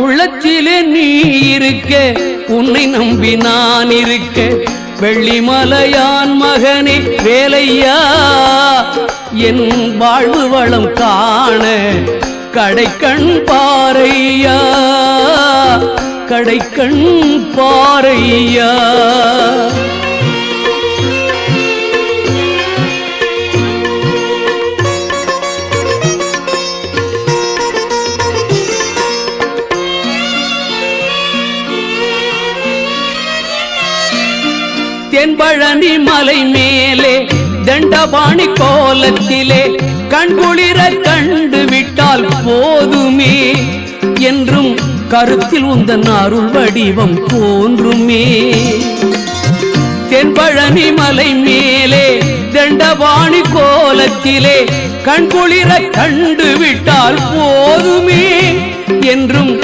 உள்ளத்திலே நீ இருக்க, உன்னை நம்பி நான் இருக்க. வெள்ளிமலையான் மகனே வேலையா, என் வாழ்வு வளம் காண கடைக்கண் பாரையா, கடைக்கண் பாரையா. தென்பழனி மலை மேலே தண்டபாணி கோலத்திலே கண்குளிர கண்டு விட்டால் போதுமே, என்றும் கருத்தில் உந்தன் அருள் வடிவம் தோன்றுமே. தென்பழனி மலை மேலே தண்டபாணி கோலத்திலே கண்குளிர கண்டு விட்டால் போதுமே, என்றும்